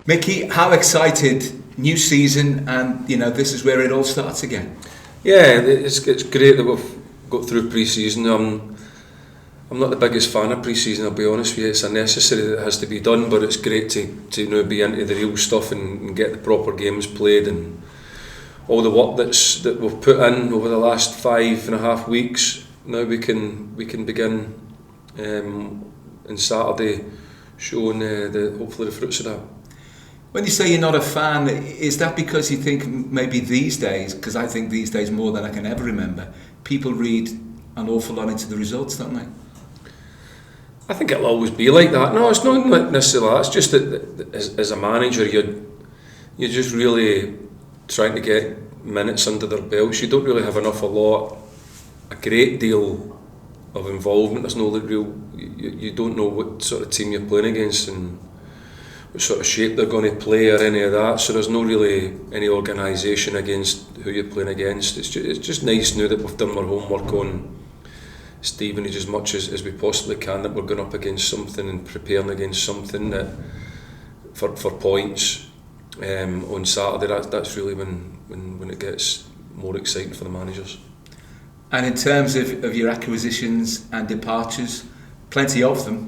Micky, how excited, new season, and this is where it all starts again. Yeah, it's great that we've got through pre-season. I'm not the biggest fan of pre-season, I'll be honest with you. It's a necessary that it has to be done, but it's great to now be into the real stuff and get the proper games played, and all the work that we've put in over the last 5.5 weeks. Now we can begin on Saturday showing hopefully the fruits of that. When you say you're not a fan, is that because you think maybe these days, because I think these days more than I can ever remember, people read an awful lot into the results, don't they? I think it'll always be like that. No, it's not necessarily that. It's just that as a manager, you're just really trying to get minutes under their belts. You don't really have a great deal of involvement. There's no real, you don't know what sort of team you're playing against and what sort of shape they're going to play or any of that. So there's no really any organisation against who you're playing against. It's just nice now that we've done our homework on Stevenage as much as we possibly can, that we're going up against something and preparing against something that for points on Saturday. That's really when it gets more exciting for the managers. And in terms of your acquisitions and departures, plenty of them,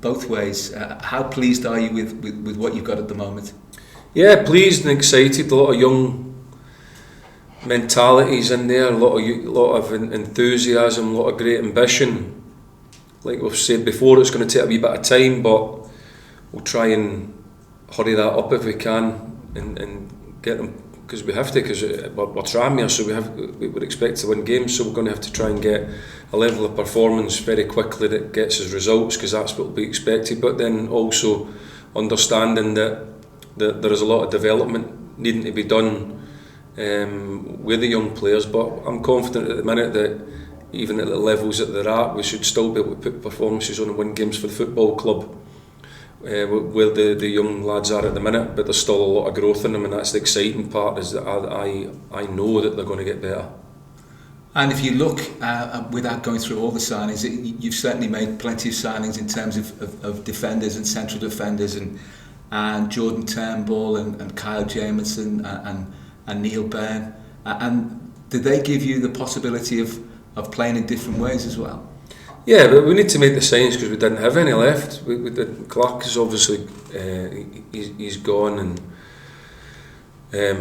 both ways. How pleased are you with what you've got at the moment? Yeah, pleased and excited. A lot of young mentalities in there, a lot of enthusiasm, a lot of great ambition. Like we've said before, it's going to take a wee bit of time, but we'll try and hurry that up if we can and get them, because we have to, because we're Tranmere, so we would expect to win games, so we're going to have to try and get a level of performance very quickly that gets us results, because that's what will be expected. But then also understanding that there is a lot of development needing to be done with the young players. But I'm confident at the minute that even at the levels that they're at, we should still be able to put performances on and win games for the football club. Where the young lads are at the minute, but there's still a lot of growth in them, and that's the exciting part, is that I know that they're going to get better. And if you look, without going through all the signings, you've certainly made plenty of signings in terms of defenders and central defenders, and Jordan Turnbull and Kyle Jamieson and Neil Byrne. And did they give you the possibility of playing in different ways as well? Yeah, but we need to make the signings because we didn't have any left. We did. Clark is obviously he's gone, and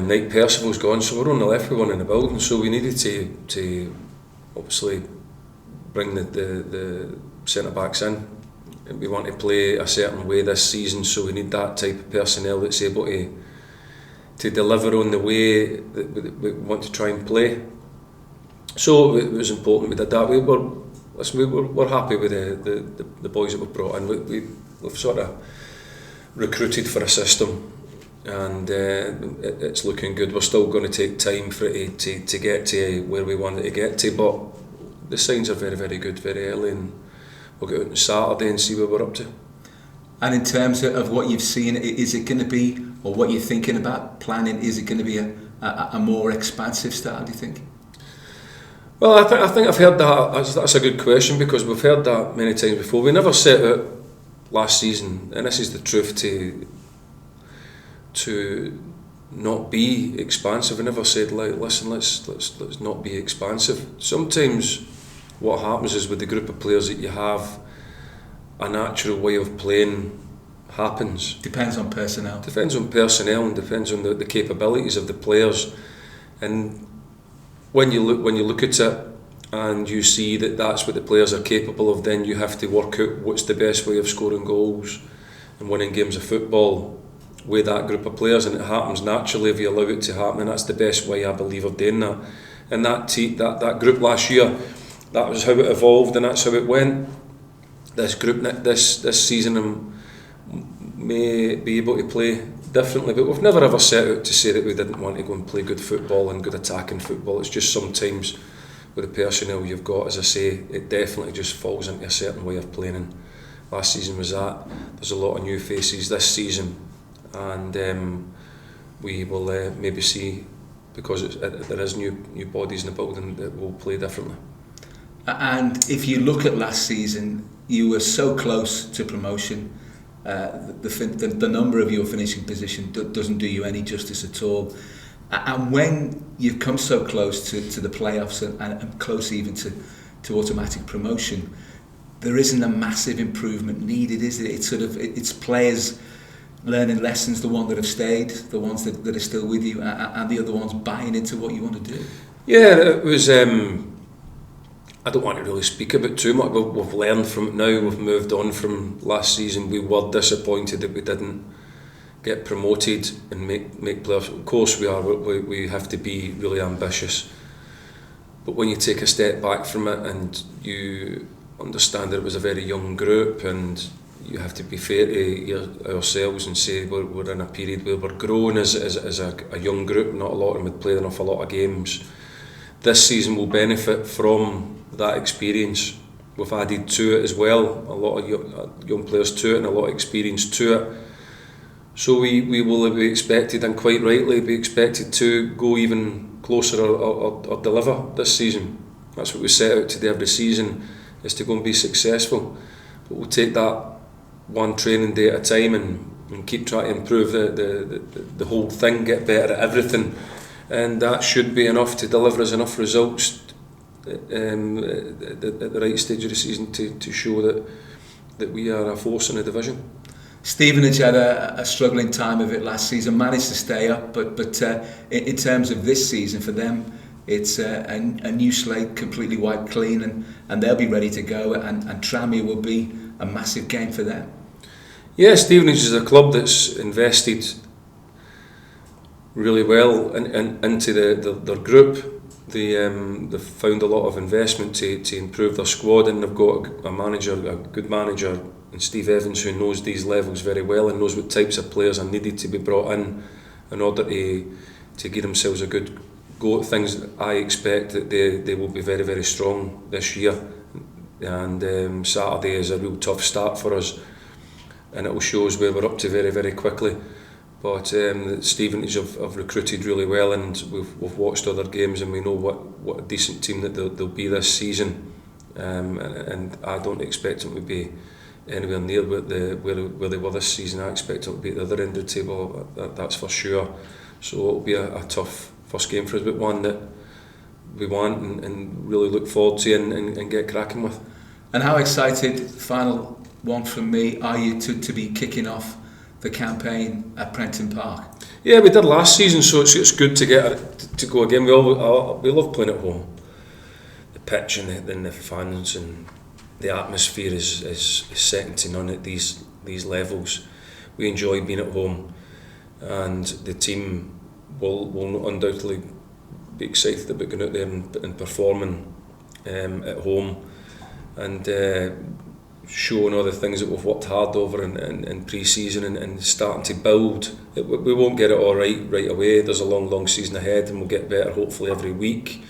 Knight Percival's gone, so we're only left with one in the building. So we needed to obviously bring the centre backs in. We want to play a certain way this season, so we need that type of personnel that's able to deliver on the way that we want to try and play. So it was important we did that. We're happy with the boys that we've brought in. We've sort of recruited for a system, and it's looking good. We're still going to take time for it to get to where we want it to get to, but the signs are very, very good very early, and we'll get out on Saturday and see where we're up to. And in terms of what you've seen, is it going to be, or what you're thinking about planning, is it going to be a more expansive style, do you think? Well, I think I've heard that. That's a good question, because we've heard that many times before. We never set out last season, and this is the truth, to not be expansive. We never said, like, listen, let's not be expansive. Sometimes what happens is, with the group of players that you have, a natural way of playing happens. Depends on personnel. Depends on personnel, and depends on the capabilities of the players. And when you look at it and you see that that's what the players are capable of, then you have to work out what's the best way of scoring goals and winning games of football with that group of players. And it happens naturally if you allow it to happen, and that's the best way, I believe, of doing that. And that group last year, that was how it evolved, and that's how it went. This group this season may be able to play differently, but we've never ever set out to say that we didn't want to go and play good football and good attacking football. It's just sometimes with the personnel you've got, as I say, it definitely just falls into a certain way of playing, and last season was that. There's a lot of new faces this season, and we will maybe see, because there is new bodies in the building, that will play differently. And if you look at last season, you were so close to promotion, the number of your finishing position doesn't do you any justice at all. And when you've come so close to the playoffs and close even to automatic promotion, there isn't a massive improvement needed, is it? It's players learning lessons, the ones that have stayed, the ones that are still with you, and the other ones buying into what you want to do. Yeah, it was. I don't want to really speak about too much. We've learned from it now. We've moved on from last season. We were disappointed that we didn't get promoted and make players. Of course, we are. We have to be really ambitious. But when you take a step back from it and you understand that it was a very young group, and you have to be fair to ourselves and say we're in a period where we're growing as a young group. Not a lot of them had played an awful lot of games. This season will benefit from that experience. We've added to it as well, a lot of young players to it and a lot of experience to it. So we will be expected, and quite rightly be expected, to go even closer or deliver this season. That's what we set out to do every season, is to go and be successful. But we'll take that one training day at a time and keep trying to improve the whole thing, get better at everything, and that should be enough to deliver us enough results at the right stage of the season to show that we are a force in the division. Stevenage had a struggling time of it last season, managed to stay up, but in terms of this season for them, it's a new slate, completely wiped clean, and they'll be ready to go, and Tranmere will be a massive game for them. Yeah, Stevenage is a club that's invested really well into their group. They've found a lot of investment to improve their squad, and they've got a good manager in Steve Evans, who knows these levels very well and knows what types of players are needed to be brought in order to give themselves a good go at things. I expect that they will be very, very strong this year, and Saturday is a real tough start for us, and it will show us where we're up to very, very quickly. But Stevenage have recruited really well, and we've watched other games, and we know what a decent team that they'll be this season, and I don't expect them to be anywhere near where they were this season. I expect them to be at the other end of the table, that's for sure. So it'll be a tough first game for us, but one that we want and really look forward to and get cracking with. And how excited, final one from me, are you to be kicking off the campaign at Prenton Park? Yeah, we did last season, so it's good to go again. We love playing at home. The pitch and the fans and the atmosphere is second to none at these levels. We enjoy being at home, and the team will undoubtedly be excited about going out there and performing at home, and showing all the things that we've worked hard over in pre-season and starting to build. We won't get it all right away. There's a long season ahead, and we'll get better hopefully every week.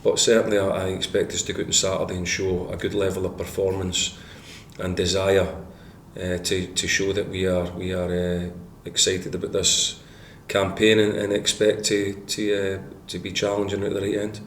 But certainly I expect us to go out on Saturday and show a good level of performance and desire to show that we are excited about this campaign and expect to be challenging at the right end.